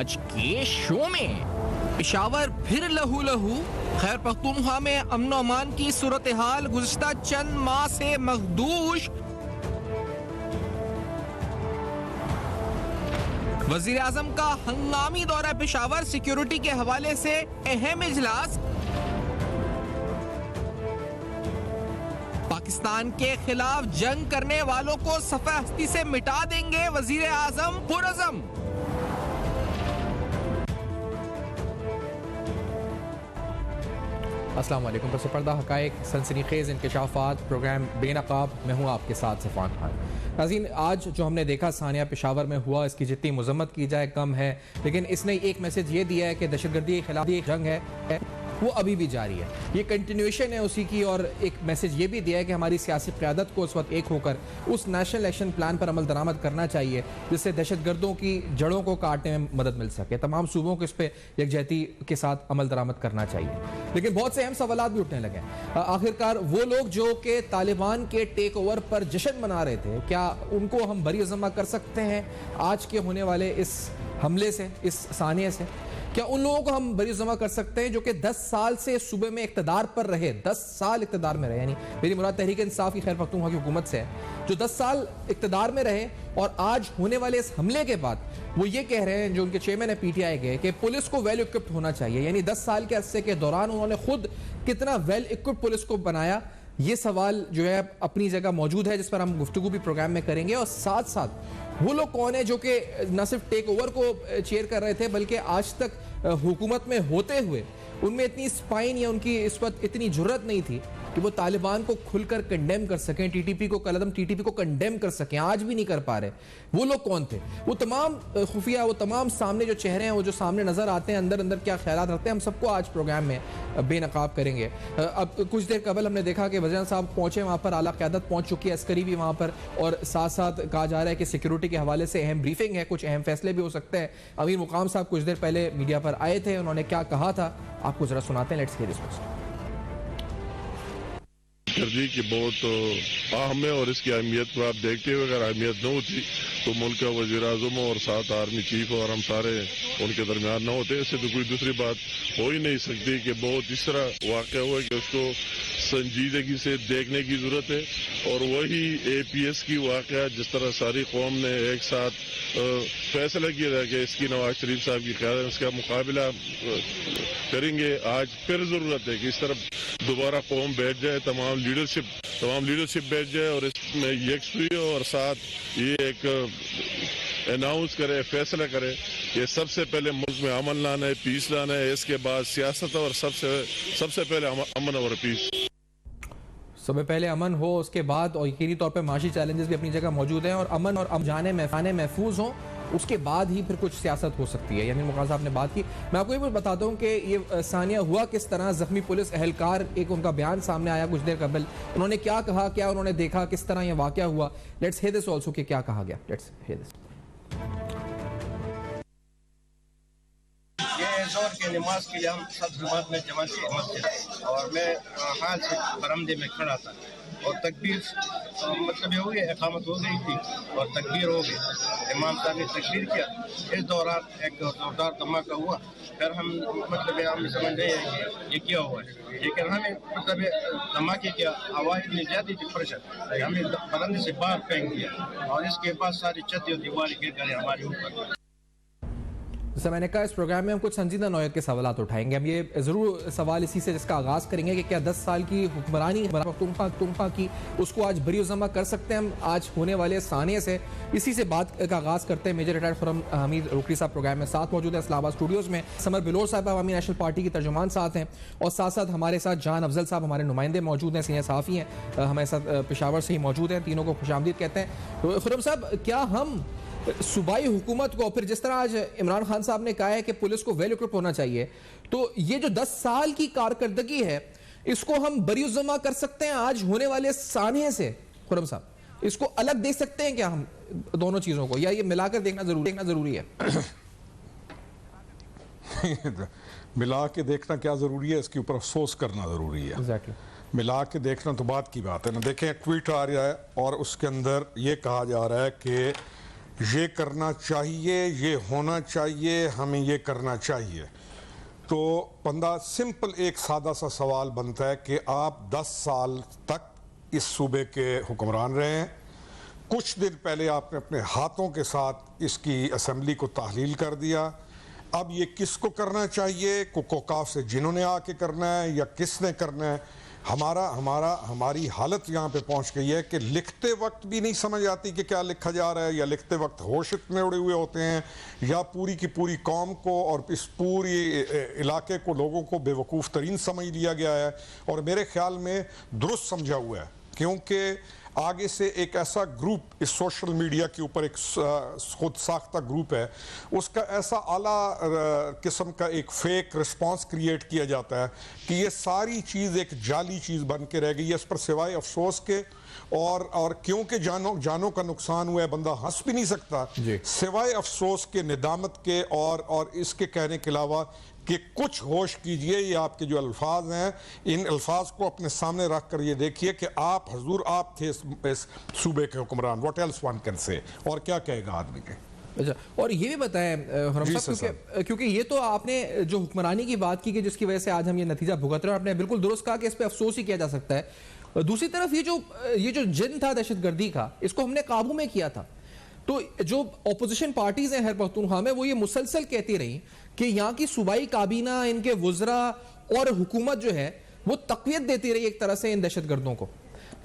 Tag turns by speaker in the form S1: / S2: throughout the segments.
S1: आज के शो में पेशावर फिर लहू लहू। खैर पख्तूनख्वा में अमन अमान की सूरत हाल गुज़िश्ता चंद माह से मखदूश। वजीर आजम का हंगामी दौरा पेशावर, सिक्योरिटी के हवाले से अहम इजलास। पाकिस्तान के खिलाफ जंग करने वालों को सफ़े हस्ती से मिटा देंगे वजीर आजम पुरअज़म। अस्सलाम वालेकुम। पस पर्दा हक़ाइक़, सनसनीखेज़ इंकशाफ़ात, प्रोग्राम बेनकाब। मैं हूँ आपके साथ सफ़ान खान। नाज़रीन, आज जो हमने देखा सानिया पेशावर में हुआ, इसकी जितनी मज़म्मत की जाए कम है, लेकिन इसने एक मैसेज ये दिया है कि दहशतगर्दी के खिलाफ एक जंग है वो अभी भी जारी है। ये कंटिन्यूएशन है उसी की, और एक मैसेज ये भी दिया है कि हमारी सियासी क़यादत को उस वक्त एक होकर उस नेशनल एक्शन प्लान पर अमल दरामद करना चाहिए जिससे दहशतगर्दों की जड़ों को काटने में मदद मिल सके। तमाम सूबों को इस पर यकजहती के साथ अमल दरामद करना चाहिए। लेकिन बहुत से अहम सवालात भी उठने लगे। आखिरकार वो लोग जो कि तालिबान के टेक ओवर पर जश्न मना रहे थे, क्या उनको हम बरी ज़मा कर सकते हैं आज के होने वाले इस हमले से, इस सानिया से? क्या उन लोगों को हम बरी जमा कर सकते हैं जो कि 10 साल से सूबे में इक़्तिदार पर रहे, 10 साल इक़्तिदार में रहे, यानी मेरी मुराद तहरीक इंसाफ की खैर पख्तूनख्वा की हुकूमत से है, जो 10 साल इक़्तिदार में रहे और आज होने वाले इस हमले के बाद वो ये कह रहे हैं, जो उनके चेयरमैन है पीटीआई के, कि पुलिस को वेल इक्विप्ड होना चाहिए। यानी 10 साल के अरसे के दौरान उन्होंने खुद कितना वेल इक्विप्ड पुलिस को बनाया, ये सवाल जो है अपनी जगह मौजूद है, जिस पर हम गुफ्तगू भी प्रोग्राम में करेंगे। और साथ साथ वो लोग कौन है जो कि न सिर्फ टेक ओवर को चेयर कर रहे थे, बल्कि आज तक हुकूमत में होते हुए उनमें इतनी स्पाइन या उनकी इस वक्त इतनी जुर्रत नहीं थी कि वो तालिबान को खुलकर कंडेम कर सकें, टीटीपी को कलदम टीटीपी को कंडेम कर सकें, आज भी नहीं कर पा रहे। वो लोग कौन थे? वो तमाम खुफिया, वो तमाम सामने जो चेहरे हैं, वो जो सामने नजर आते हैं, अंदर अंदर क्या ख्यालात रखते हैं, हम सबको आज प्रोग्राम में बेनकाब करेंगे। अब कुछ देर कबल हमने देखा कि वज़ीर साहब पहुंचे वहाँ पर, आला क़यादत पहुंच चुकी है, अस्करी भी वहाँ पर, और साथ साथ कहा जा रहा है कि सिक्योरिटी के हवाले से अहम ब्रीफिंग है, कुछ अहम फैसले भी हो सकते हैं। अमीर मुकाम साहब कुछ देर पहले मीडिया पर आए थे, उन्होंने क्या कहा था आपको ज़रा सुनाते हैं। Let's hear this.
S2: दहशतगर्दी की बहुत अहम है और इसकी अहमियत को आप देखते हुए, अगर अहमियत न होती तो मुल्क का वज़ीर आज़म और साथ आर्मी चीफ और हम सारे उनके दरमियान न होते। इससे तो कोई दूसरी बात हो ही नहीं सकती कि बहुत इस तरह वाक़या हुआ कि उसको संजीदगी से देखने की ज़रूरत है। और वही APS की वाक़या, जिस तरह सारी कौम ने एक साथ फैसला किया था कि इसकी नवाज शरीफ साहब की क़यादत इसका मुकाबला करेंगे, आज फिर ज़रूरत है कि इस तरफ दोबारा कौम बैठ जाए, तमाम लीडरशिप बैठ जाए और इसमें यकसुई और साथ ये एक अनाउंस करे, फैसला करे कि सबसे पहले मुल्क में अमन लाना है, पीस लाना है, इसके बाद सियासत और सबसे पहले अमन और पीस।
S1: सबसे पहले अमन हो, उसके बाद और यकीनी तौर पे माशी चैलेंजेस भी अपनी जगह मौजूद हैं, और अमन और जाने महफूज हों, उसके बाद ही फिर कुछ सियासत हो सकती है। यानी मुकाम साहब ने बात की। मैं आपको ये भी बताता हूँ कि ये सानिया हुआ किस तरह। जख्मी पुलिस एहलकार, एक उनका बयान सामने आया कुछ देर कबल, उन्होंने क्या कहा, क्या उन्होंने देखा, किस तरह ये वाकया हुआ। लेट्स हियर दिस आल्सो कि क्या कहा गया। Let's hear this.
S3: जोर के नमाज के लिए हम सब जमात में जमा थे मस्जिद, और मैं हाल से बरामदे में खड़ा था और तकबीर मतलब ये हो गया, इकामत हो गई थी और तकबीर हो गई। इमाम साहब ने तकबीर किया, इस दौरान एक जोरदार धमाका हुआ। फिर हम मतलब हम समझ रहे हैं कि ये क्या हुआ है, लेकिन हमें मतलब धमाके की आवाज़ इतनी ज़्यादा थी, प्रेशर हमने बरामदे से बाहर फेंक दिया और इसके बाद सारी छत और दीवार गिर गई हमारे ऊपर।
S1: जैसा मैंने कहा, इस प्रोग्राम में हम कुछ संजीदा नौयत के सवालात उठाएंगे। हम ये ज़रूर सवाल इसी से जिसका आगाज़ करेंगे कि क्या 10 साल की हुक्मरानी पख्तूनख्वा की उसको आज बरी जमा कर सकते हैं हम आज होने वाले सानिया से? इसी से बात का आगाज़ करते हैं। मेजर रिटायर्ड खुर्रम हमीद रुकनी साहब प्रोग्राम में साथ मौजूद है इस्लामाबाद स्टूडियोज़ में। समर बिलोर साहब अवामी नेशनल पार्टी की तर्जुमान साथ हैं, और साथ साथ हमारे साथ जान अफजल साहब हमारे नुमाइंदे मौजूद हैं, सीनियर सहाफ़ी हैं, हमारे साथ पेशावर से ही मौजूद हैं। तीनों को खुशामदीद कहते हैं। तो खुर्रम साहब, क्या हम सूबाई हुकूमत को, फिर जिस तरह आज इमरान खान साहब ने कहा है कि पुलिस को वेल इक्विप होना चाहिए, तो ये जो 10 साल की कारकर्दगी है, इसको हम बरी जमा कर सकते हैं आज होने वाले सानिया से? खुर्रम साहब, इसको अलग देख सकते हैं क्या हम दोनों चीजों को, या ये मिलाकर देखना जरूरी है?
S4: मिला के देखना क्या जरूरी है, इसके ऊपर अफसोस करना जरूरी है।
S1: Exactly.
S4: मिला के देखना तो बात की बात है ना। देखें, ट्वीट आ रहा है और उसके अंदर ये कहा जा रहा है कि ये करना चाहिए, ये होना चाहिए, हमें ये करना चाहिए, तो बंदा सिंपल एक सादा सा सवाल बनता है कि आप 10 साल तक इस सूबे के हुक्मरान रहे हैं। कुछ दिन पहले आपने अपने हाथों के साथ इसकी असेंबली को तहलील कर दिया। अब ये किसको करना चाहिए, कोकाफ से जिन्होंने आके करना है या किसने करना है। हमारी हालत यहाँ पे पहुँच गई है कि लिखते वक्त भी नहीं समझ आती कि क्या लिखा जा रहा है, या लिखते वक्त होश इतने उड़े हुए होते हैं, या पूरी की पूरी कौम को और इस पूरी इलाके को, लोगों को बेवकूफ़ तरीन समझ लिया गया है और मेरे ख्याल में दुरुस्त समझा हुआ है। क्योंकि आगे से एक ऐसा ग्रुप इस सोशल मीडिया के ऊपर एक खुद साख्ता ग्रुप है, उसका ऐसा आला किस्म का एक फेक रिस्पांस क्रिएट किया जाता है कि ये सारी चीज़ एक जाली चीज़ बन के रह गई है। इस पर सिवाय अफसोस के और क्योंकि जानों का नुकसान हुआ है, बंदा हंस भी नहीं सकता, सिवाय अफसोस के, निदामत के और इसके कहने के अलावा कि कुछ होश कीजिए। ये आपके जो अल्फाज हैं, इन अल्फाज को अपने सामने रख कर ये देखिए कि आप हजूर आप थे इस सूबे के हुक्मरान। What else one can say, और क्या कहेगा आदमी के।
S1: अच्छा, और ये भी बताएं हुर्रम साहब, क्योंकि ये तो आपने जो हुक्मरानी की बात की कि जिसकी वजह से आज हम ये नतीजा भुगत रहे हैं, आपने बिल्कुल दुरुस्त कहा कि इस पर अफसोस ही किया जा सकता है। दूसरी तरफ ये जो जिन था दहशतगर्दी का, इसको हमने काबू में किया था। तो जो ऑपोजिशन पार्टीज हैं खैबर पख्तूनख्वा में, वो ये मुसलसल कहती रही कि यहाँ की सूबाई काबीना, इनके वुज़रा और हुकूमत जो है वो तक़वियत देती रही एक तरह से इन दहशतगर्दों को।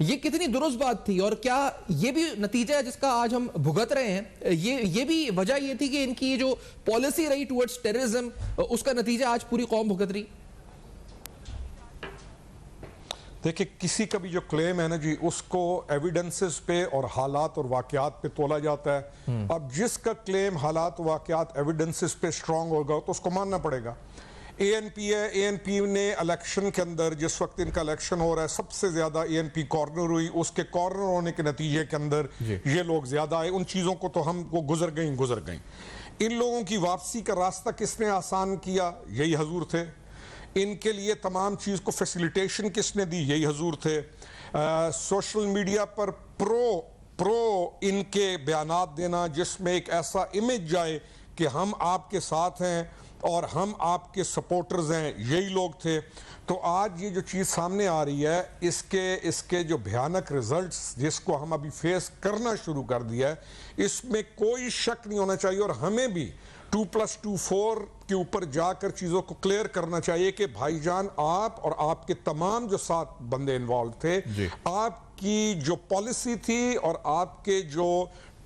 S1: ये कितनी दुरुस्त बात थी, और क्या ये भी नतीजा है जिसका आज हम भुगत रहे हैं? ये भी वजह ये थी कि इनकी जो पॉलिसी रही टुवर्ड्स टेररिज्म, उसका नतीजा आज पूरी कौम भुगत रही।
S4: देखिए, किसी का भी जो क्लेम है ना जी, उसको एविडेंसेस पे और हालात और वाकयात पे तोला जाता है। अब जिसका क्लेम हालात वाकयात एविडेंसेस पे स्ट्रांग होगा तो उसको मानना पड़ेगा। एएनपी है, एएनपी ने इलेक्शन के अंदर, जिस वक्त इनका इलेक्शन हो रहा है, सबसे ज्यादा एएनपी कॉर्नर हुई। उसके कॉर्नर होने के नतीजे के अंदर ये लोग ज्यादा आए। उन चीजों को तो हम वो गुजर गई। इन लोगों की वापसी का रास्ता किसने आसान किया? यही हजूर थे। इनके लिए तमाम चीज़ को फैसिलिटेशन किसने दी? यही हजूर थे। सोशल मीडिया पर प्रो इनके बयानात देना, जिसमें एक ऐसा इमेज जाए कि हम आपके साथ हैं और हम आपके सपोर्टर्स हैं, यही लोग थे। तो आज ये जो चीज़ सामने आ रही है, इसके जो भयानक रिजल्ट्स जिसको हम अभी फेस करना शुरू कर दिया है, इसमें कोई शक नहीं होना चाहिए। और हमें भी 2+2 4 के ऊपर जाकर चीज़ों को क्लियर करना चाहिए कि भाईजान, आप और आपके तमाम जो 7 बंदे इन्वॉल्व थे, आपकी जो पॉलिसी थी और आपके जो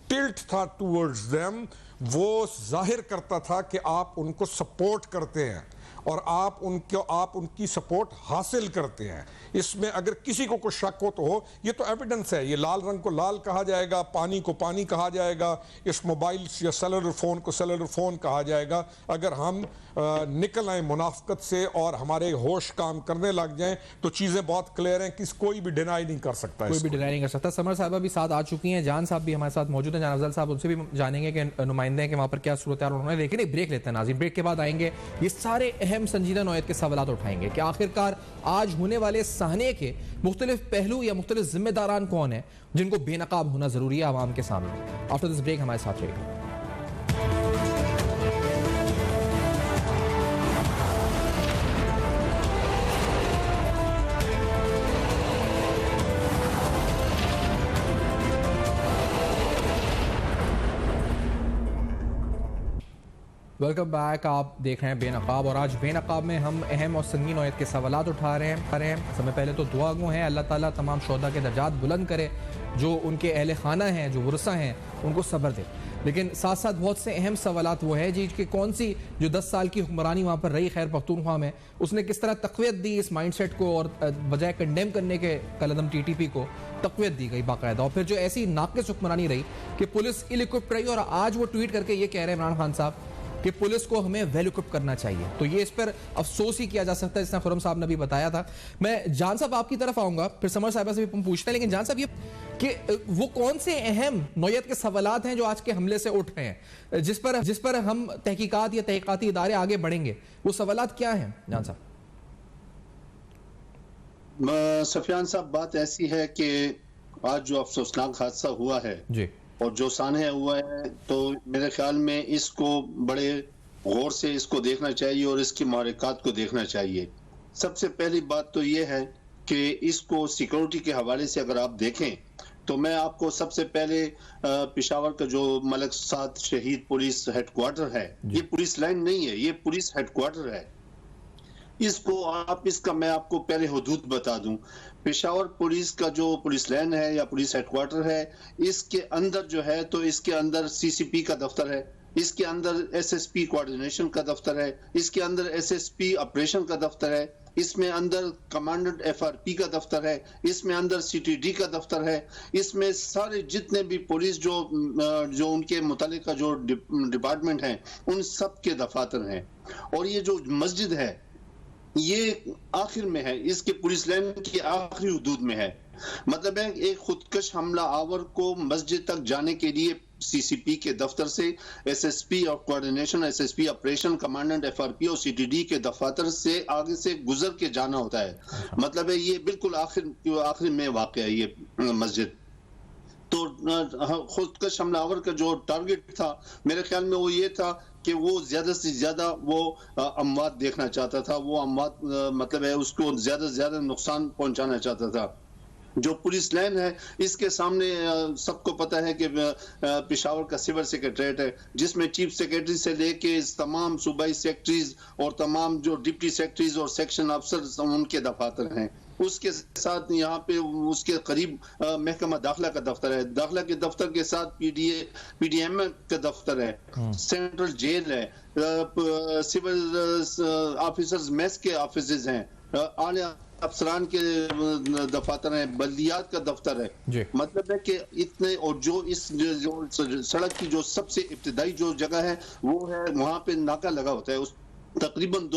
S4: टिल्ट था टूवर्ड्स देम, वो जाहिर करता था कि आप उनको सपोर्ट करते हैं और आप उनकी सपोर्ट हासिल करते हैं। इसमें अगर किसी को कोई शक हो तो हो, ये तो एविडेंस है। ये लाल रंग को लाल कहा जाएगा, पानी को पानी कहा जाएगा, इस मोबाइल या सेलुलर फ़ोन को सेलुलर फ़ोन कहा जाएगा। अगर हम निकल आए मुनाफकत से और हमारे होश काम करने लग जाएं तो चीज़ें बहुत क्लियर हैं कि कोई भी डिनाई नहीं कर सकता।
S1: कोई भी डिनाई नहीं कर सकता। समर साहबा भी साथ आ चुकी हैं, जान साहब भी हमारे साथ मौजूद हैं, जान अफजल साहब, उनसे भी जानेंगे कि नुमाइंदे हैं कि वहाँ पर क्या सूरत हाल उन्होंने। लेकिन एक ब्रेक लेते हैं नाज़रीन, ब्रेक के बाद आएंगे, ये सारे अहम संजीदा नौयत के सवाल उठाएंगे कि आखिरकार आज होने वाले सहने के मुख्तलिफ पहलू या मुख्तलिफ जिम्मेदारान कौन है जिनको बेनकाब होना जरूरी है आवाम के सामने। आफ्टर दिस ब्रेक हमारे साथ रहेगा। Welcome back. आप देख रहे हैं बेनकाब, और आज बेनकाब में हम अहम और संगीन नौयत के सवालात उठा रहे हैं। सबसे पहले तो दुआ गो हैं, अल्लाह ताला तमाम शोहदा के दर्जात बुलंद करे, जो उनके अहले खाना हैं, जो वरसा हैं, उनको सब्र दे। लेकिन साथ साथ बहुत से अहम सवालात वो है जी कि कौन सी जो 10 साल की हुक्मरानी वहाँ पर रही खैबर पख्तूनख्वा में, उसने किस तरह तक़वियत दी इस माइंडसेट को, और बजाय कंडेम करने के कलदम टीटीपी को तक़वियत दी गई बाकायदा। और फिर जो ऐसी नाक़िस हुक्मरानी रही कि पुलिस इल इक्विप्ड रही, और आज वो ट्वीट करके ये कह रहे हैं इमरान खान साहब कि पुलिस को हमें वेल इक्विप करना चाहिए। तो ये इस पर अफसोस ही किया जा सकता है, जिसने खुर्रम साहब ने भी बताया था। मैं जान साहब आपकी तरफ आऊंगा, फिर समर साहब से भी पूछते हैं। लेकिन जान साहब, ये कि वो कौन से अहम नौयत के सवालात हैं जो आज के हमले से उठ रहे हैं, जिस पर हम तहकीकात या तहकीकाती इदारे आगे बढ़ेंगे, वो सवालात क्या हैं जान साहब?
S5: सफियान साहब, बात ऐसी है कि आज जो अफसोसनाक हादसा हुआ है
S1: जी,
S5: और जो सानह हुआ है तो मेरे ख्याल में इसको बड़े गौर से इसको देखना चाहिए और इसकी महरक़ात को देखना चाहिए। सबसे पहली बात तो ये है कि इसको सिक्योरिटी के हवाले से अगर आप देखें तो मैं आपको सबसे पहले पेशावर का जो मलक साद शहीद पुलिस हेडक्वार्टर है, ये पुलिस लाइन नहीं है, ये पुलिस हेडक्वार्टर है। इसको आप इसका मैं आपको पहले हुदूद बता दूं। पेशावर पुलिस का जो पुलिस लाइन है या पुलिस हेडक्वार्टर है, इसके अंदर जो है तो इसके अंदर सीसीपी का दफ्तर है, इसके अंदर एसएसपी कोऑर्डिनेशन का दफ्तर है, इसके अंदर एसएसपी ऑपरेशन का दफ्तर है, इसमें अंदर कमांडेंट एफआरपी का दफ्तर है, इसमें अंदर सीटीडी का दफ्तर है, इसमें सारे जितने भी पुलिस जो उनके मुतालिका जो डिपार्टमेंट हैं उन सब के दफातर हैं। और ये जो मस्जिद है ये आखिर में है, इसके पुलिस लाइन की आखिरी हुदूद में है। मतलब है एक खुदकश हमला आवर को मस्जिद तक जाने के लिए सीसीपी के दफ्तर से एसएसपी और coordination, SSP operation, commandant FRP और सीटीडी के दफातर से आगे से गुजर के जाना होता है। मतलब है ये बिल्कुल आखिर में वाक़या है ये मस्जिद। तो खुदकश हमलावर का जो टारगेट था मेरे ख्याल में वो ये था कि वो ज्यादा से ज्यादा वो अमवात देखना चाहता था, वो अमवात मतलब है उसको ज्यादा से ज्यादा नुकसान पहुंचाना चाहता था। जो पुलिस लाइन है इसके सामने सबको पता है कि पेशावर का सिविल सेक्रेटरीट है, जिसमें चीफ सेक्रेटरी से लेके तमाम सूबाई सेक्रेटरीज और तमाम जो डिप्टी सेक्रेटरीज और सेक्शन अफसर उनके दफातर हैं। उसके साथ यहाँ पे उसके करीब महकमा दाखिला का दफ्तर है, दाखिला के दफ्तर के साथ पीडीएम का दफ्तर है, सेंट्रल जेल है, सिविल ऑफिसर्स मेस के ऑफिस हैं, आला अफसरान के दफातर हैं, बल्दियात का दफ्तर है। मतलब है कि इतने, और जो इस जो सड़क की जो सबसे इब्तिदाई जो जगह है वो है वहाँ पे नाका लगा होता है, उस तकरीबन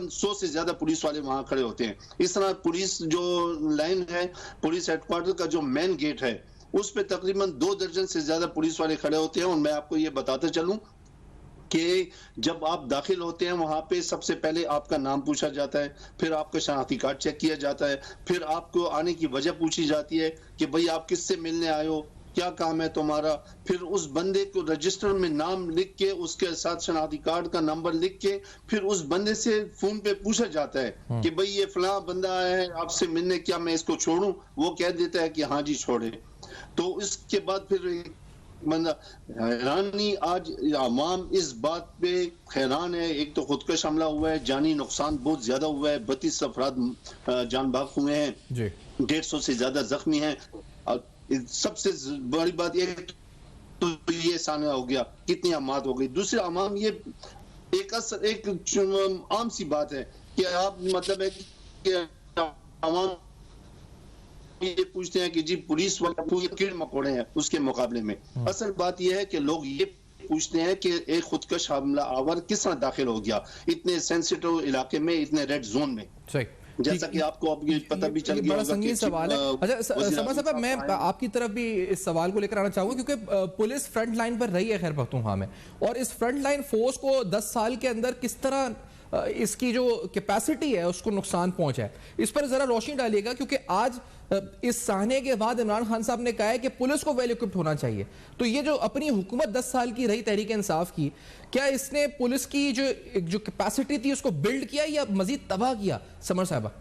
S5: 100 से ज्यादा पुलिस वाले वहां खड़े होते हैं। इस तरह पुलिस जो लाइन है, पुलिस हेडक्वार्टर का जो मेन गेट है उस पे तकरीबन 2 दर्जन से ज्यादा पुलिस वाले खड़े होते हैं। और मैं आपको ये बताते चलूं कि जब आप दाखिल होते हैं वहां पे सबसे पहले आपका नाम पूछा जाता है, फिर आपका शनाख्ती कार्ड चेक किया जाता है, फिर आपको आने की वजह पूछी जाती है कि भाई आप किससे मिलने आए हो, क्या काम है तुम्हारा। फिर उस बंदे को रजिस्टर में नाम लिख के उसके साथ शनाख्ती कार्ड का नंबर लिख के फिर उस बंदे से फोन पे पूछा जाता है कि भाई ये फलां बंदा आया है आपसे मिलने, क्या मैं इसको छोड़ूं। वो कह देता है कि हाँ जी छोड़े। तो इसके बाद फिर बंदा हैरानी, आज आवाम इस बात पे हैरान है। एक तो खुदकश हमला हुआ है, जानी नुकसान बहुत ज्यादा हुआ है, 32 अफराद जान बाग हुए हैं, 150 से ज्यादा जख्मी हैं। सबसे बड़ी बात ये तो ये सामने हो गया, कितनी अमात हो गई। दूसरा अमाम ये एक आम सी बात है कि आप मतलब है कि अवाम ये पूछते हैं कि जी पुलिस वाले पूरे कीड़े मकोड़े हैं उसके मुकाबले में। असल बात यह है कि लोग ये पूछते हैं कि एक खुदकश हमला आवर किस तरह दाखिल हो गया इतने सेंसिटिव इलाके में, इतने रेड जोन में। सही, जैसा कि आपको अब ये पता भी चल गया, बड़ा संगीन सवाल है।
S1: अच्छा समझ साहब, मैं आपकी तरफ भी इस सवाल को लेकर आना चाहूंगा क्योंकि पुलिस फ्रंट लाइन पर रही है खैर पख्तूनख्वा में, और इस फ्रंट लाइन फोर्स को 10 साल के अंदर किस तरह इसकी जो कैपेसिटी है उसको नुकसान पहुंचा है, इस पर जरा रोशनी डालिएगा। क्योंकि आज इस साहने के बाद इमरान खान साहब ने कहा है कि पुलिस को वेल इक्विप्ड होना चाहिए। तो ये जो अपनी हुकूमत 10 साल की रही तहरीक इंसाफ की, क्या इसने पुलिस की जो कैपेसिटी थी उसको बिल्ड किया या मजीद तबाह किया? समर साहबा,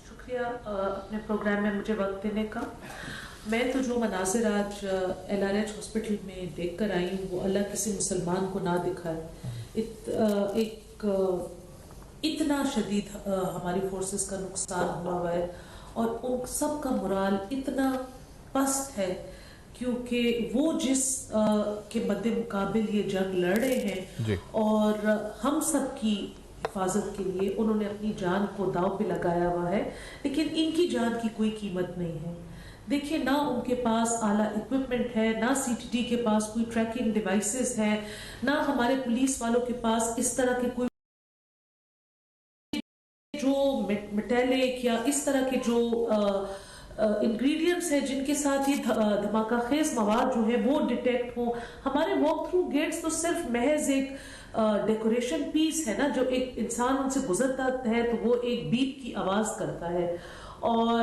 S6: शुक्रिया अपने प्रोग्राम में मुझे वक्त देने का। मैं तो जो मनाजिर आज LRH हॉस्पिटल में देख कर आई हूँ वो अल्लाह किसी मुसलमान को ना दिखाए। इतना शदीद हमारी फोर्सेस का नुकसान हुआ है और उन सब का मोराल इतना पस्त है क्योंकि वो जिस के मद्दे मुकाबिल ये जंग लड़ रहे हैं और हम सब की हिफाजत के लिए उन्होंने अपनी जान को दांव पे लगाया हुआ है, लेकिन इनकी जान की कोई कीमत नहीं है। देखिए, ना उनके पास आला इक्विपमेंट है, ना सीटीडी के पास कोई ट्रैकिंग डिवाइसेस है, ना हमारे पुलिस वालों के पास इस तरह के कोई जो मेटेलिक या इस तरह के जो इंग्रेडिएंट्स है जिनके साथ ये धमाका खेज मवाद जो है वो डिटेक्ट हो। हमारे वॉक थ्रू गेट्स तो सिर्फ महज एक डेकोरेशन पीस है ना, जो एक इंसान उनसे गुजरता है तो वो एक बीप की आवाज करता है। और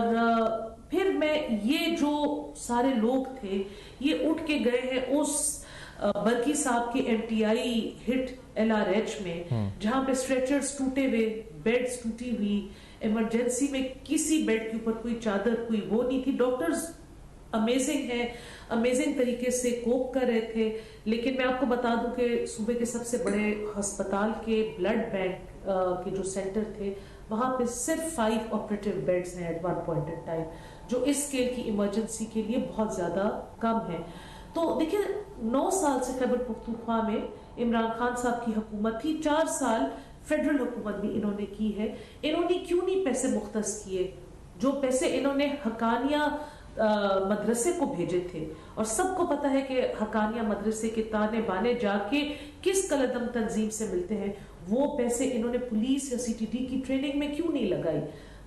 S6: फिर में ये जो सारे लोग थे ये उठ के गए हैं उस बर्की साहब के MTI हिट LRH में, जहां पे स्ट्रेचर्स टूटे हुए, बेड्स टूटी हुई, इमरजेंसी में किसी बेड के ऊपर कोई चादर, कोई वो नहीं थी। डॉक्टर्स अमेजिंग है, अमेजिंग तरीके से कोप कर रहे थे। लेकिन मैं आपको बता दूं कि सूबे के सबसे बड़े अस्पताल के ब्लड बैंक के जो सेंटर थे वहां पे सिर्फ 5 ऑपरेटिव बेड्स हैं at one point in time, जो इस स्केल की इमरजेंसी के लिए बहुत ज्यादा कम है। तो देखिए 9 साल से खैबर पख्तूनख्वा में इमरान खान साहब की हुकूमत थी, 4 साल फेडरल हुकूमत भी इन्होंने की है। इन्होंने क्यों नहीं पैसे मुख्तस किए जो पैसे इन्होंने हकानिया मदरसे को भेजे थे? और सबको पता है कि हकानिया मदरसे के ताने बाने जाके किस कलदम तंजीम से मिलते हैं। वो पैसे इन्होंने पुलिस या CTD की ट्रेनिंग में क्यों नहीं लगाई?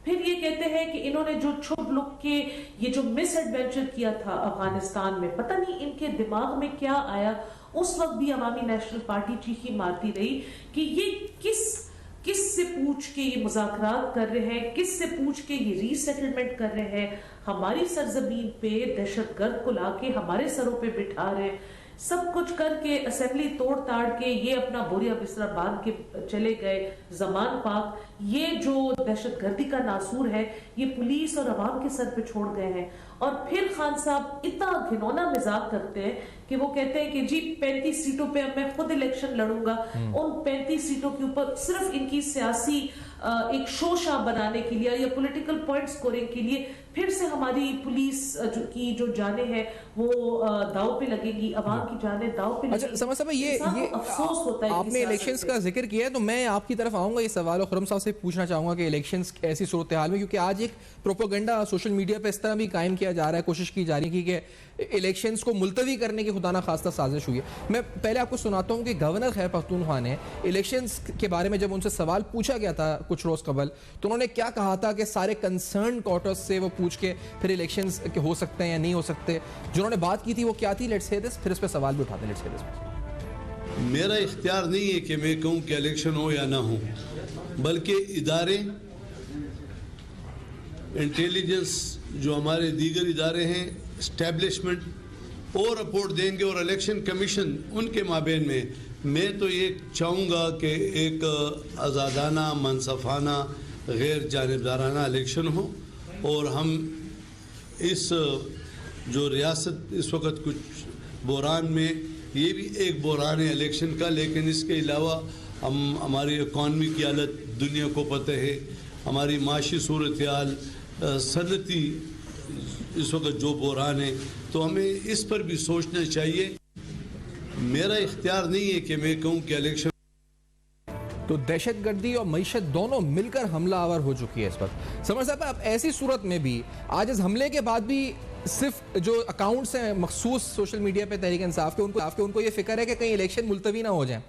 S6: फिर ये कहते हैं कि इन्होंने जो छुप लुक के ये जो मिस एडवेंचर किया था अफगानिस्तान में, पता नहीं इनके दिमाग में क्या आया। उस वक्त भी अवामी नेशनल पार्टी चीखी मारती रही कि ये किस से पूछ के ये मुज़ाकरात कर रहे हैं, किस से पूछ के ये रीसेटलमेंट कर रहे हैं, हमारी सरजमीन पे दहशतगर्द को लाके हमारे सरों पे बिठा रहे हैं। सब कुछ करके असेंबली तोड़ ताड़ के ये अपना बोरिया बिस्तरा बांध के चले गए जमान पाक। ये जो दहशतगर्दी का नासूर है ये पुलिस और अवाम के सर पे छोड़ गए हैं। और फिर खान साहब इतना घिनौना मजाक करते हैं कि वो कहते हैं कि जी 35 सीटों पे मैं खुद इलेक्शन लड़ूंगा। उन 35 सीटों के ऊपर सिर्फ इनकी सियासी एक शोशा बनाने के लिए या पॉलिटिकल पॉइंट स्कोरिंग के लिए फिर से हमारी पुलिस की जो जाने हैं वो दाव पे लगेगी, अवाम की जाने दाव पे लगेगी।
S1: अच्छा समझ साहब, ये
S6: अफसोस होता है
S1: आपने इलेक्शंस का जिक्र किया है तो मैं आपकी तरफ आऊंगा ये सवाल और खुरम साहब से पूछना चाहूंगा कि इलेक्शंस ऐसी सूरत हाल में, क्योंकि आज एक प्रोपेगेंडा सोशल मीडिया पे इस तरह भी कायम किया जा रहा है, कोशिश की जा रही है कि इलेक्शंस को मुलतवी करने की खुदा ना खास्ता साजिश हुई है। मैं पहले आपको सुनाता हूं कि गवर्नर खैबर पख्तूनख्वा ने इलेक्शंस के बारे में जब उनसे सवाल पूछा गया था कुछ रोज कबल, तो उन्होंने क्या कहा था कि सारे कंसर्न क्वार्टर्स से वो पूछ के फिर इलेक्शंस के हो सकते हैं या नहीं हो सकते। जो उन्होंने बात की थी वो क्या थी, लेट्स से दिस, फिर इस पे सवाल भी उठाते हैं। Let's say this.
S7: मेरा इख्तियार नहीं है कि मैं कहूं कि इलेक्शन हो या ना हो, बल्कि इदारे, इंटेलिजेंस, जो हमारे दीगर इदारे हैं, इस्टेब्लिशमेंट और रिपोर्ट देंगे और इलेक्शन कमीशन उनके माबेन में। मैं तो ये चाहूँगा कि एक आज़ादाना, मनसफाना, गैर जानिबदाराना इलेक्शन हो और हम इस जो रियासत इस वक्त कुछ बहरान में, ये भी एक बहरान है इलेक्शन का, लेकिन इसके अलावा हम हमारी इकॉनमी की हालत दुनिया को पता है, हमारी माशी सूरत हाल, सनती इस वक्त जो बहरान है, तो हमें इस पर भी सोचना चाहिए। मेरा इख्तियार नहीं है कि मैं कहूँ कि इलेक्शन।
S1: तो दहशतगर्दी और मईशत दोनों मिलकर हमलावर हो चुकी है इस वक्त। समझ साहब, अब ऐसी सूरत में भी आज इस हमले के बाद भी सिर्फ जो अकाउंट्स हैं मखसूस सोशल मीडिया पे तहरीक इंसाफ के, उनको ये फिक्र है कि कहीं इलेक्शन मुलतवी ना हो जाए,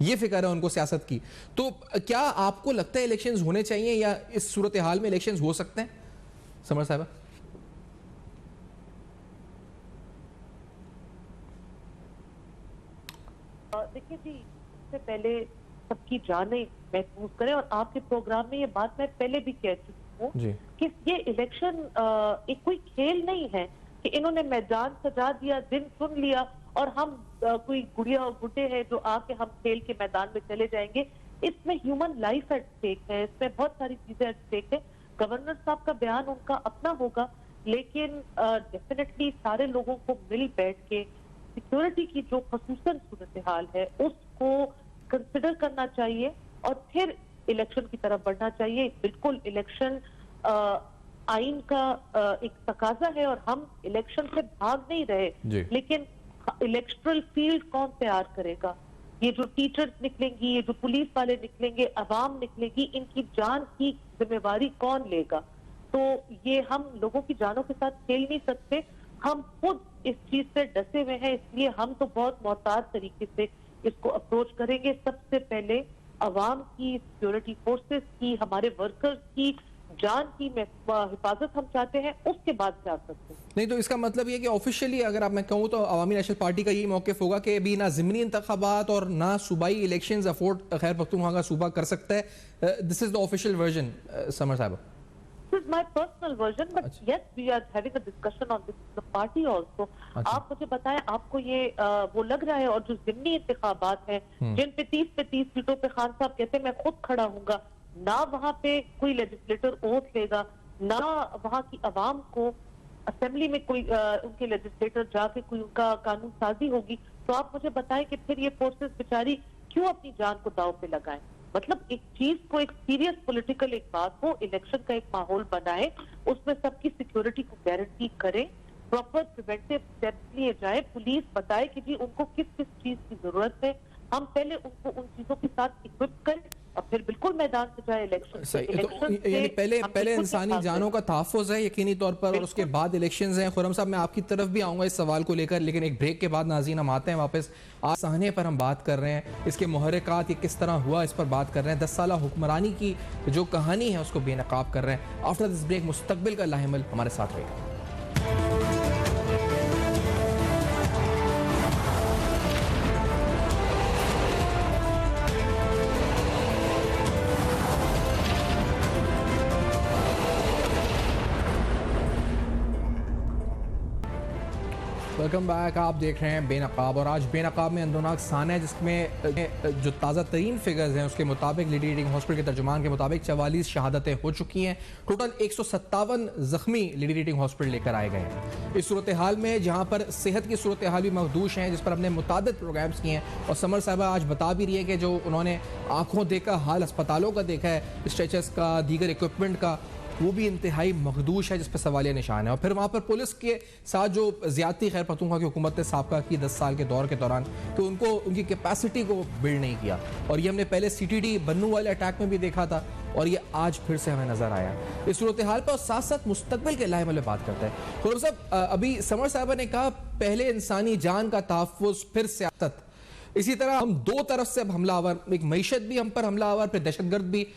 S1: ये फिक्र है उनको सियासत की। तो क्या आपको लगता है इलेक्शंस होने चाहिए या इस सूरत हाल में इलेक्शंस हो सकते हैं? समर साहब
S8: देखिए जी, इससे पहले सबकी जाने महफूज करें, और आपके प्रोग्राम में ये बात मैं पहले भी कह चुकी हूँ कि ये इलेक्शन एक कोई खेल नहीं है कि इन्होंने मैदान सजा दिया, दिन चुन लिया और हम कोई गुड़िया और गुड्डे हैं जो आके हम खेल के मैदान में चले जाएंगे। इसमें ह्यूमन लाइफ एट स्टेक है, इसमें बहुत सारी चीजें एट स्टेक है। गवर्नर साहब का बयान उनका अपना होगा, लेकिन डेफिनेटली सारे लोगों को मिल बैठ के सिक्योरिटी की जो खसूसन सूरत हाल है उसको कंसिडर करना चाहिए और फिर इलेक्शन की तरफ बढ़ना चाहिए। बिल्कुल इलेक्शन आइन का एक तकाजा है और हम इलेक्शन से भाग नहीं रहे, लेकिन इलेक्टरल फील्ड कौन तैयार करेगा? ये जो टीचर्स निकलेंगी, ये जो पुलिस वाले निकलेंगे, अवाम निकलेगी, इनकी जान की जिम्मेवारी कौन लेगा? तो ये हम लोगों की जानों के साथ खेल नहीं सकते। हम खुद इस चीज से डसे हुए हैं, इसलिए हम तो बहुत मोहतात तरीके से इसको अप्रोच करेंगे। सबसे पहले अवाम की, सिक्योरिटी फोर्सेस की, हमारे वर्कर्स की जान की हिफाजत हम चाहते हैं, उसके बाद जा सकते हैं।
S1: नहीं तो इसका मतलब ये कि ऑफिशियली अगर आप मैं कहूँ तो अवामी नेशनल पार्टी का यही मौक़िफ़ होगा कि अभी ना ज़िमनी इंतखाबात और ना सूबाई इलेक्शंस अफोर्ड खैर पख्तूनख्वा का सूबा कर सकता है। This is the official version, summer साहब।
S8: This is my personal version, but yes, we are having a discussion on this the party also. आप मुझे बताएं, आपको ये वो लग रहा है, और जो ज़िमनी इंतखाबात हैं जिन पे 30 सीटों पे खान साहब कहते हैं मैं खुद खड़ा हूँगा, ना वहाँ पे कोई लेजिस्लेटर ओथ लेगा, ना वहाँ की आवाम को असेंबली में कोई उनके लेजिस्लेटर जाके कोई उनका कानून साजी होगी, तो आप मुझे बताएं कि फिर ये फोर्सेस बेचारी क्यों अपनी जान को दांव पे लगाएं? मतलब एक चीज को, एक सीरियस पॉलिटिकल एक बात हो, इलेक्शन का एक माहौल बनाए, उसमें सबकी सिक्योरिटी को गारंटी करें, प्रॉपर प्रिवेंटिव स्टेप्स लिए जाए, पुलिस बताए कि जी उनको किस किस चीज की जरूरत है, हम पहले उनको उन चीजों के साथ इक्विप करें और फिर बिल्कुल मैदान से जाए इलेक्शन।
S1: तो यानी पहले इंसानी जानों का तहफ़्फ़ुज़ है यकीनी तौर पर, और उसके बाद इलेक्शंस हैं। खुर्रम साहब, मैं आपकी तरफ भी आऊँगा इस सवाल को लेकर, लेकिन एक ब्रेक के बाद नाज़रीन हम आते हैं वापस। आज साहने पर हम बात कर रहे हैं, इसके मुहर्रिकात, ये किस तरह हुआ, इस पर बात कर रहे हैं। 10 साल हुक्मरानी की जो कहानी है उसको बेनकाब कर रहे हैं। आफ्टर दिस ब्रेक मुस्तकबिल का लाहिमल हमारे साथ रहेगा। Welcome back. आप देख रहे हैं बेनकाब, और आज बेनकाब में अंदोनाक साना है, जिसमें जो ताज़ा तरीन फिगर्स हैं उसके मुताबिक लेडी रीडिंग हॉस्पिटल के तर्जुमान के मुताबिक 44 शहादतें हो चुकी हैं। टोटल 157 जख्मी लेडी रीडिंग हॉस्पिटल लेकर आए गए हैं। इस सूरत हाल में जहाँ पर सेहत की सूरत हाल भी मखदूश हैं, जिस पर हमने मुतादिद प्रोग्राम्स किए हैं, और समर साहिबा आज बता भी रही है कि जो उन्होंने आँखों देखा हाल अस्पतालों का देखा है, स्ट्रेचर्स का, दीगर इक्विपमेंट का, वो भी इंतहाई मखदूश है, जिस पर सवालिया निशान है। और फिर वहाँ पर पुलिस के साथ जो ज़्यादती खैर पख्तूनख्वा की हुकूमत ने साबका की 10 साल के दौर के दौरान, तो उनको उनकी कैपेसिटी को बिल्ड नहीं किया, और ये हमने पहले CTD बन्नू वाले अटैक में भी देखा था, और ये आज फिर से हमें नजर आया इस सूरत हाल पर। साथ साथ मुस्तकबिल के लाइमल में बात करते हैं। खुर्रम साहब, अभी समर साहबा ने कहा पहले इंसानी जान का तहफ़्फ़ुज़, फिर सियासत। इसी तरह हम दो तरफ से अब हमलावर, एक मईशत भी हम पर हमलावर, फिर दहशतगर्द भी।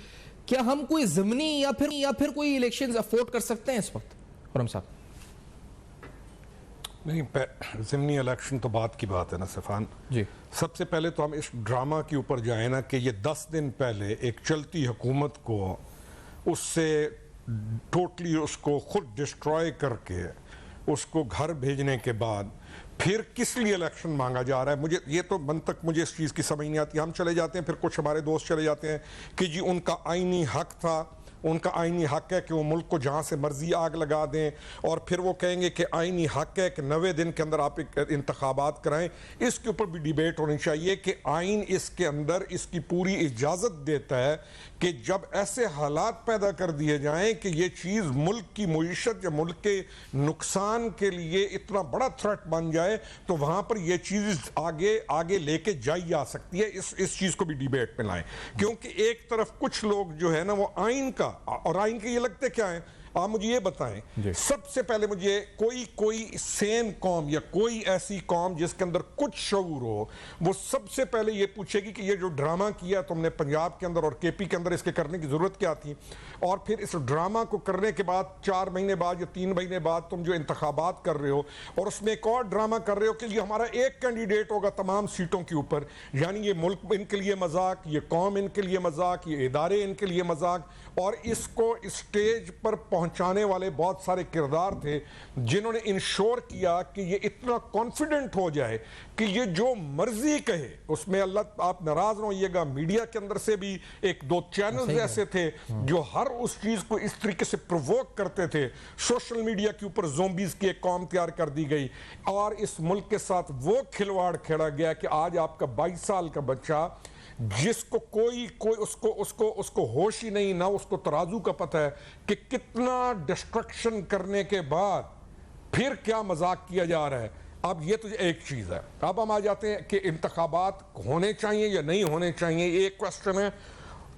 S1: क्या हम कोई ज़िमनी या फिर कोई इलेक्शंस अफोर्ड कर सकते हैं इस वक्त? खुर्रम साहब,
S4: नहीं, ज़िमनी इलेक्शन तो बात की बात है ना सिफान जी। सबसे पहले तो हम इस ड्रामा के ऊपर जाए ना कि ये 10 दिन पहले एक चलती हुकूमत को उससे टोटली उसको खुद डिस्ट्रॉय करके उसको घर भेजने के बाद फिर किस लिए इलेक्शन मांगा जा रहा है। मुझे ये तो मंतक मुझे इस चीज़ की समझ नहीं आती। हम चले जाते हैं, फिर कुछ हमारे दोस्त चले जाते हैं कि जी उनका आईनी हक था, उनका आईनी हक है कि वो मुल्क को जहाँ से मर्जी आग लगा दें, और फिर वो कहेंगे कि आईनी हक है कि 90 दिन के अंदर आप इंतखाबात कराएं। इसके ऊपर भी डिबेट होनी चाहिए कि आइन इसके अंदर इसकी पूरी इजाज़त देता है कि जब ऐसे हालात पैदा कर दिए जाएं कि ये चीज़ मुल्क की मईशत या मुल्क के नुकसान के लिए इतना बड़ा थ्रेट बन जाए, तो वहाँ पर यह चीज़ आगे लेके जाई जा सकती है। इस चीज़ को भी डिबेट में लाएं, क्योंकि एक तरफ कुछ लोग जो है ना वो आइन का, और आइन के ये लगते क्या है, आप मुझे ये बताएं। सबसे पहले मुझे कोई सेम कौम या कोई ऐसी कौम जिसके अंदर कुछ शऊर हो, वो सबसे पहले ये पूछेगी कि ये जो ड्रामा किया तुमने पंजाब के अंदर और KP के अंदर, इसके करने की जरूरत क्या थी। और फिर इस ड्रामा को करने के बाद 4 महीने बाद या 3 महीने बाद तुम जो इंतखाबात कर रहे हो, और उसमें एक और ड्रामा कर रहे हो कि ये हमारा एक कैंडिडेट होगा तमाम सीटों के ऊपर, यानी ये मुल्क इनके लिए मजाक, ये कौम इनके लिए मजाक, ये इदारे इनके लिए मजाक। और इसको स्टेज पर पहुंचाने वाले बहुत सारे किरदार थे जिन्होंने इंश्योर किया कि ये इतना कॉन्फिडेंट हो जाए कि ये जो मर्जी कहे उसमें, अल्लाह आप नाराज न होइएगा, मीडिया के अंदर से भी 1-2 चैनल्स ऐसे थे जो हर उस चीज को इस तरीके से प्रोवोक करते थे। सोशल मीडिया के ऊपर ज़ोंबीज की एक कौम तैयार कर दी गई, और इस मुल्क के साथ वो खिलवाड़ खेला गया कि आज आपका 22 साल का बच्चा, जिसको कोई उसको होश ही नहीं, ना उसको तराजू का पता है कि कितना डिस्ट्रक्शन करने के बाद फिर क्या मजाक किया जा रहा है। अब ये तो एक चीज़ है। अब हम आ जाते हैं कि इंतखाबात होने चाहिए या नहीं होने चाहिए, ये एक क्वेश्चन है।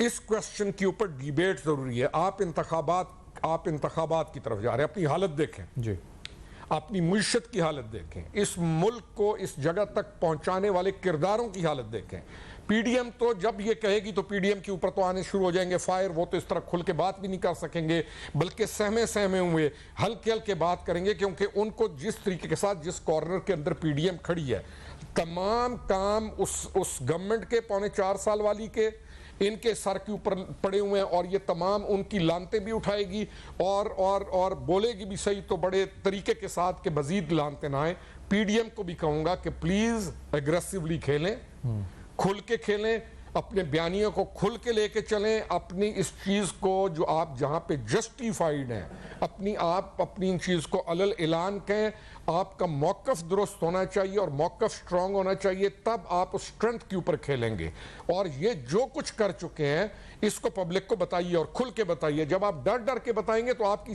S4: इस क्वेश्चन के ऊपर डिबेट ज़रूरी है। आप इंतखाबात की तरफ जा रहे हैं, अपनी हालत देखें जी, अपनी मुईशत की हालत देखें, इस मुल्क को इस जगह तक पहुंचाने वाले किरदारों की हालत देखें। PDM तो जब ये कहेगी तो PDM के ऊपर तो आने शुरू हो जाएंगे फायर, वो तो इस तरह खुल के बात भी नहीं कर सकेंगे, बल्कि सहमे हुए हल्के बात करेंगे, क्योंकि उनको जिस तरीके के साथ जिस कॉर्नर के अंदर PDM खड़ी है, तमाम काम उस गवर्नमेंट के 4.25 साल वाली के, इनके सर के ऊपर पड़े हुए हैं और ये तमाम उनकी लानतें भी उठाएगी और बोलेगी भी सही तो बड़े तरीके के साथ कि मजीद लानतें ना आए। पीडीएम को भी कहूंगा कि प्लीज एग्रेसिवली खेलें, खुल के खेलें, अपने बयानियों को खुल के लेके चलें, अपनी इस चीज को जो आप जहां पे जस्टिफाइड हैं अपनी इन चीज को अलल ऐलान कहें। आपका मौकफ दुरुस्त होना चाहिए और मौकफ स्ट्रांग होना चाहिए, तब आप उस स्ट्रेंथ के ऊपर खेलेंगे। और ये जो कुछ कर चुके हैं इसको पब्लिक को बताइए और खुल के बताइए। जब आप डर डर के बताएंगे तो आपकी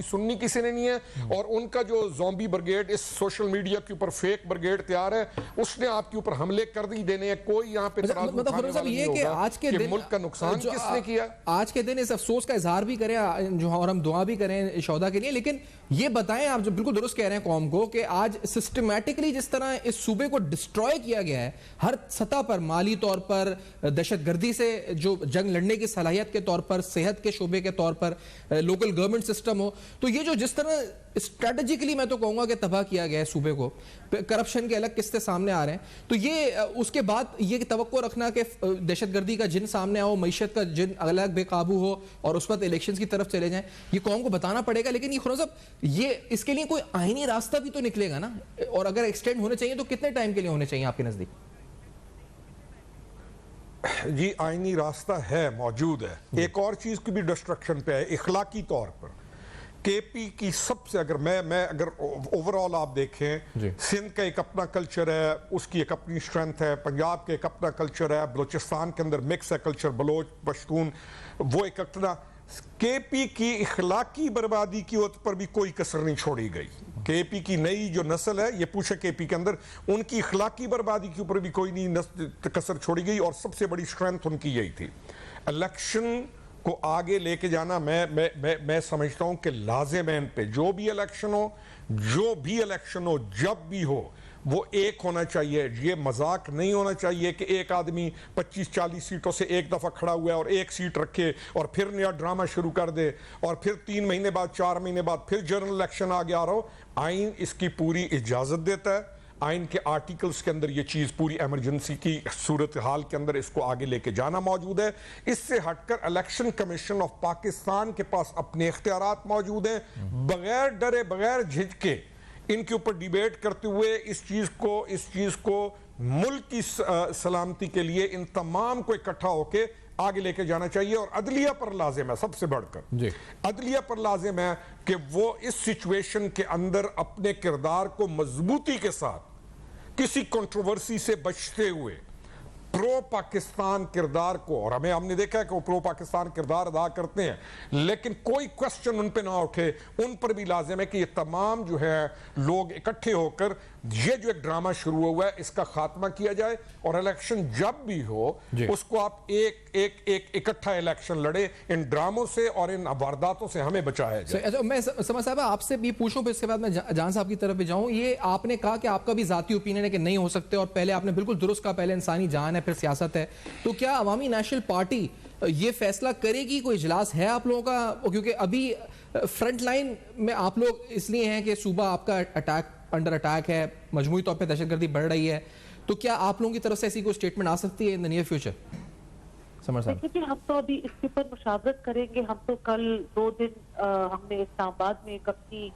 S4: सुननी किसी ने नहीं है। और उनका जो ज़ॉम्बी ब्रिगेड इस सोशल मीडिया के ऊपर फेक ब्रिगेड तैयार है, उसने आपके ऊपर हमले कर दी देने हैं। कोई यहाँ पे
S1: ये कि आज के दिन
S4: मुल्क का नुकसान किसने किया,
S1: आज के दिन इस अफसोस का इजहार भी करें जो और हम दुआ भी करें शौदा के लिए, लेकिन ये बताएं आप जो बिल्कुल दुरुस्त कह रहे हैं कौम को कि आज सिस्टमैटिकली जिस तरह इस सूबे को डिस्ट्रॉय किया गया है हर सतह पर, माली तौर पर, दहशतगर्दी से जो जंग लड़ने की सलाहियत के तौर पर, सेहत के शोबे के तौर पर, लोकल गवर्नमेंट सिस्टम हो, तो ये जो जिस तरह स्ट्रेटेजिकली मैं तो कहूंगा कि तबाह किया गया है सूबे को, करप्शन के अलग किस्से सामने आ रहे हैं, तो ये उसके बाद ये तवक्को रखना कि दहशतगर्दी का जिन सामने आओ, मईशत का जिन अलग बेकाबू हो और उस वक्त इलेक्शंस की तरफ चले जाएं, ये कौम को बताना पड़ेगा। लेकिन ये खुदा साहब, ये इसके लिए कोई आईनी रास्ता भी तो निकलेगा ना, और अगर एक्सटेंड होने चाहिए तो कितने टाइम के लिए होने चाहिए आपके नजदीक?
S4: जी आईनी रास्ता है, मौजूद है। एक और चीज की भी डिस्ट्रक्शन पे है इखलाकी तौर पर। केपी की सबसे अगर ओवरऑल आप देखें, सिंध का एक अपना कल्चर है, उसकी एक अपनी स्ट्रेंथ है, पंजाब के एक अपना कल्चर है, बलोचिस्तान के अंदर मिक्स है कल्चर, बलोच पश्तून, वो एक अपना। केपी की इखलाकी बर्बादी की ओर पर भी कोई कसर नहीं छोड़ी गई। केपी की नई जो नस्ल है, ये पूछे केपी के अंदर, उनकी इखलाकी बर्बादी के ऊपर भी कोई नहीं कसर छोड़ी गई और सबसे बड़ी स्ट्रेंथ उनकी यही थी। इलेक्शन को आगे लेके जाना मैं समझता हूं कि लाजिम है इन पे, जो भी इलेक्शन हो, जब भी हो, वो एक होना चाहिए। ये मजाक नहीं होना चाहिए कि एक आदमी 25-40 सीटों से एक दफा खड़ा हुआ है और एक सीट रखे और फिर नया ड्रामा शुरू कर दे और फिर 3 महीने बाद 4 महीने बाद फिर जनरल इलेक्शन आगे आ रहा हो। आइन इसकी पूरी इजाजत देता है, आइन के आर्टिकल्स के अंदर ये चीज पूरी इमरजेंसी की सूरत हाल के अंदर इसको आगे लेके जाना मौजूद है। इससे हटकर इलेक्शन कमीशन ऑफ पाकिस्तान के पास अपने इख्तियारात मौजूद हैं, बगैर डरे बगैर झिझके इनके ऊपर डिबेट करते हुए इस चीज को मुल्क की सलामती के लिए इन तमाम को इकट्ठा होके आगे लेके जाना चाहिए। और अदलिया पर लाजिम है, सबसे बढ़कर अदलिया पर लाजिम है कि वो इस सिचुएशन के अंदर अपने किरदार को मजबूती के साथ किसी कंट्रोवर्सी से बचते हुए प्रो पाकिस्तान किरदार को, और हमने देखा है कि वो प्रो पाकिस्तान किरदार अदा करते हैं, लेकिन कोई क्वेश्चन उन पे ना उठे। उन पर भी लाजिम है कि ये तमाम जो है लोग इकट्ठे होकर ये जो एक ड्रामा शुरू हुआ है इसका खात्मा किया जाए और इलेक्शन जब भी हो उसको आप एक इकट्ठा इलेक्शन लड़े, इन ड्रामों से और इन वारदातों से हमें बचाया जाए।
S1: अच्छा, मैं समझ साहब आपसे भी पूछूं फिर इसके बाद मैं जान साहब की तरफ भी जाऊं। ये आपने कहा कि आपका भी जाती ओपिनियन है कि नहीं हो सकते, और पहले आपने बिल्कुल दुरुस्त कहा, पहले इंसानी जान है फिर सियासत है। तो क्या अवामी नेशनल पार्टी ये फैसला करेगी, कोई इजलास है आप लोगों का? क्योंकि अभी फ्रंट लाइन में आप लोग इसलिए हैं कि सूबा आपका अंडर अटैक है, मजमूई तौर पे दहशतगर्दी बढ़ रही है, तो क्या आप लोगों की तरफ से ऐसी कोई स्टेटमेंट आ सकती है इन द नियर फ्यूचर?
S8: देखिए, हम तो अभी इसके ऊपर मुशावरत करेंगे। हम तो कल 2 दिन हमने इस्लामाबाद में एक अपनी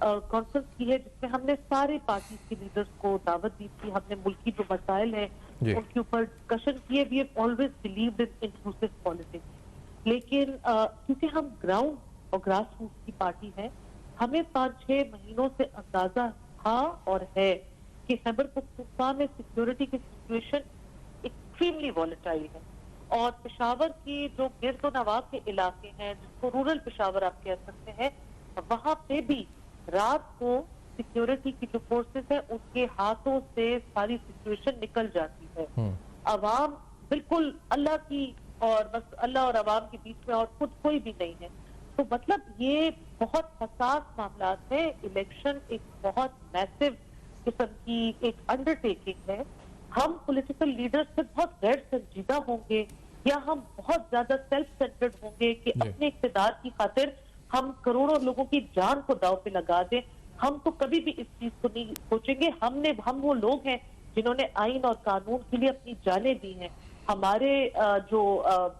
S8: कॉन्फ्रेंस की है जिसमें हमने सारे पार्टी के लीडर्स को दावत दी थी। हमने मुल्की जो मसाइल हैं उनके ऊपर डिस्कशन किए। We have always believed in inclusive politics, लेकिन क्योंकि हम ग्राउंड और ग्रास रूट की पार्टी है, हमें 5-6 महीनों से अंदाजा था और है कि खैबर पख्तूनख्वा में सिक्योरिटी की सिचुएशन एक्सट्रीमली वॉलेटाइल है और पेशावर की जो गिरद नवाब के इलाके हैं, जिसको रूरल पेशावर आप कह सकते हैं, वहां पे भी रात को सिक्योरिटी की जो फोर्सेस है उनके हाथों से सारी सिचुएशन निकल जाती है। अवाम बिल्कुल अल्लाह की और बस अल्लाह और अवाम के बीच में और खुद कोई भी नहीं है। तो मतलब ये बहुत हसास मामला है। इलेक्शन एक बहुत मैसिव किस्म की एक अंडरटेकिंग है। हम पॉलिटिकल लीडर्स से बहुत गैर संजीदा होंगे या हम बहुत ज्यादा सेल्फ सेंटर्ड होंगे कि अपने इक़्तिदार की खातिर हम करोड़ों लोगों की जान को दांव पे लगा दें। हम तो कभी भी इस चीज को नहीं सोचेंगे। हम वो लोग हैं जिन्होंने आइन और कानून के लिए अपनी जानें दी हैं। हमारे जो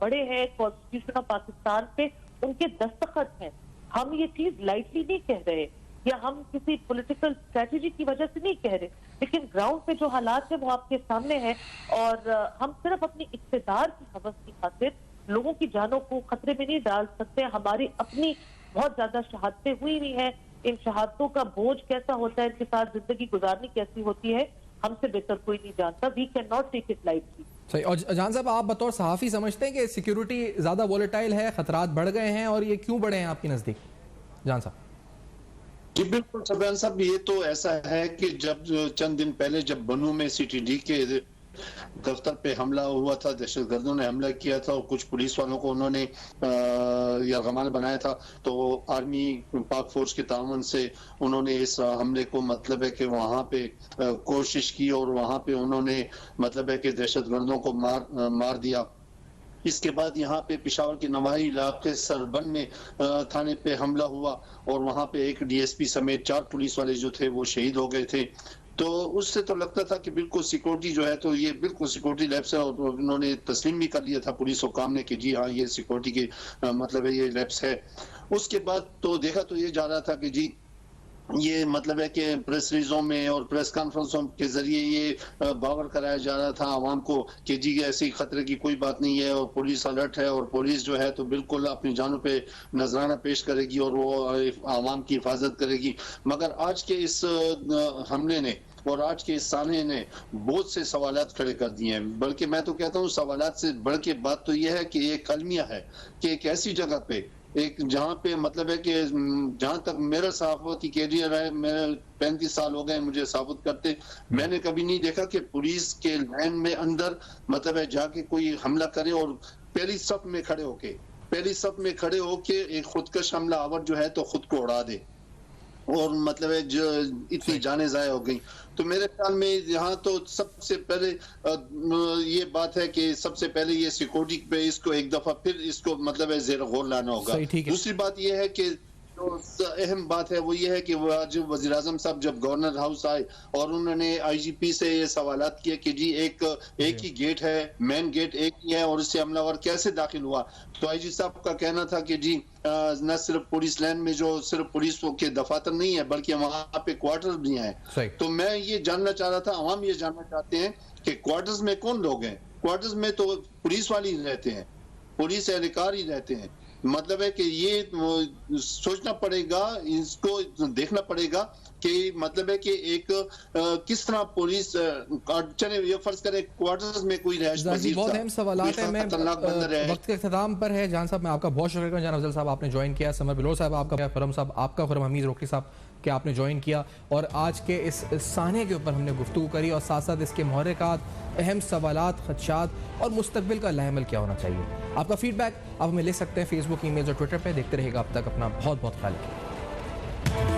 S8: बड़े हैं कॉन्स्टिट्यूशन ऑफ पाकिस्तान पे उनके दस्तखत हैं। हम ये चीज लाइटली नहीं कह रहे या हम किसी पॉलिटिकल स्ट्रेटजी की वजह से नहीं कह रहे, लेकिन ग्राउंड पे जो हालात है वो आपके सामने है और हम सिर्फ अपनी इक़्तिदार की हवस की खातिर लोगों की जानों को खतरे में नहीं डाल सकते। हमारी अपनी बहुत ज्यादा शहादतें हुई हुई हैं, इन शहादतों का बोझ कैसा होता है, इनके साथ जिंदगी गुजारनी कैसी होती है, हमसे बेहतर कोई नहीं जानता। We can not take it lightly.
S1: सही। और जान साहब, आप बतौर सहाफ़ी समझते हैं कि सिक्योरिटी ज़्यादा वॉलेटाइल है, खतरात बढ़ गए हैं, और ये क्यों बढ़े हैं आपके नज़दीक? जान साहब।
S5: जी बिल्कुल सफियान साहब, ये तो ऐसा है कि जब चंद दिन पहले जब बनू में CTD के दफ्तर पे हमला हुआ था, दहशतगर्दों ने हमला किया था और कुछ पुलिस वालों को उन्होंने यरगमाल बनाया था, तो आर्मी पाक फोर्स के तावन से उन्होंने इस हमले को मतलब है कि वहां पे कोशिश की और वहां पे उन्होंने मतलब है कि दहशतगर्दों को मार दिया। इसके बाद यहाँ पे पेशावर के नवाही इलाके सरबन में थाने पे हमला हुआ और वहां पे एक DSP समेत 4 पुलिस वाले जो थे वो शहीद हो गए थे। तो उससे तो लगता था कि बिल्कुल सिक्योरिटी जो है तो ये बिल्कुल सिक्योरिटी लैप्स है, और उन्होंने तस्लीम भी कर लिया था पुलिस हुकाम ने कि जी हाँ ये सिक्योरिटी के मतलब है ये लैप्स है। उसके बाद तो देखा तो ये जा रहा था कि जी ये मतलब है कि प्रेस रिलीजों में और प्रेस कॉन्फ्रेंसों के जरिए ये बावर कराया जा रहा था आवाम को कि जी ऐसी खतरे की कोई बात नहीं है और पुलिस अलर्ट है और पुलिस जो है तो बिल्कुल अपनी जानों पे नजराना पेश करेगी और वो आवाम की हिफाजत करेगी। मगर आज के इस हमले ने और आज के इस साने ने बहुत से सवालात खड़े कर दिए हैं। बल्कि मैं तो कहता हूँ सवालात से बढ़ के बात तो ये है कि एक अलमिया है कि एक ऐसी जगह पे एक जहाँ पे मतलब है कि जहाँ तक मेरा सहाफती कैरियर है, मैं 35 साल हो गए मुझे सहाफत करते, मैंने कभी नहीं देखा कि पुलिस के लाइन में अंदर मतलब है जाके कोई हमला करे और पहली सफ में खड़े होके एक खुदकश हमला आवर जो है तो खुद को उड़ा दे और मतलब है जो इतनी जाने जाया हो गई। तो मेरे ख्याल में यहाँ तो सबसे पहले ये बात है कि सबसे पहले ये सिक्योरिटी पे इसको एक दफा फिर इसको मतलब है ज़ेर गौर लाना होगा। दूसरी बात ये है कि तो अहम बात है वो ये है कि वो आज वज़ीर आज़म साहब जब गवर्नर हाउस आए और उन्होंने IGP से ये सवालात किए कि जी एक ही गेट है, मेन गेट एक ही है और इससे हमलावर कैसे दाखिल हुआ। तो IG साहब का कहना था कि जी न सिर्फ पुलिस लाइन में जो सिर्फ पुलिस के दफातर नहीं है बल्कि वहाँ पे क्वार्टर्स भी हैं। तो मैं ये जानना चाह रहा था, आवाम ये जानना चाहते हैं कि क्वार्टर्स में कौन लोग हैं। क्वार्टर्स में तो पुलिस वाले ही रहते हैं, पुलिस एहलकार ही रहते हैं। मतलब है कि ये सोचना पड़ेगा, इसको देखना पड़ेगा कि मतलब है कि एक किस तरह पुलिस चले ये फर्ज करें क्वार्टर्स में कोई
S1: बहुत अहम सवालात है। मैं वक्त के इख्तिताम पर है जान साहब, मैं आपका बहुत शुक्रिया करता हूं। जान अफजल साहब आपने ज्वाइन किया, समर बिलोर साहब आपका, खुरम साहब आपका, खुरम हमीद रोकड़ी साहब कि आपने ज्वाइन किया और आज के इस साने के ऊपर हमने गुफ्तगू करी और साथ साथ इसके महरकात, अहम सवालात, खदशात और मुस्तकबिल का लाएमल क्या होना चाहिए। आपका फीडबैक आप हमें ले सकते हैं फेसबुक, ईमेल और ट्विटर पर। देखते रहेगा अब तक अपना बहुत बहुत ख्याल रखिए।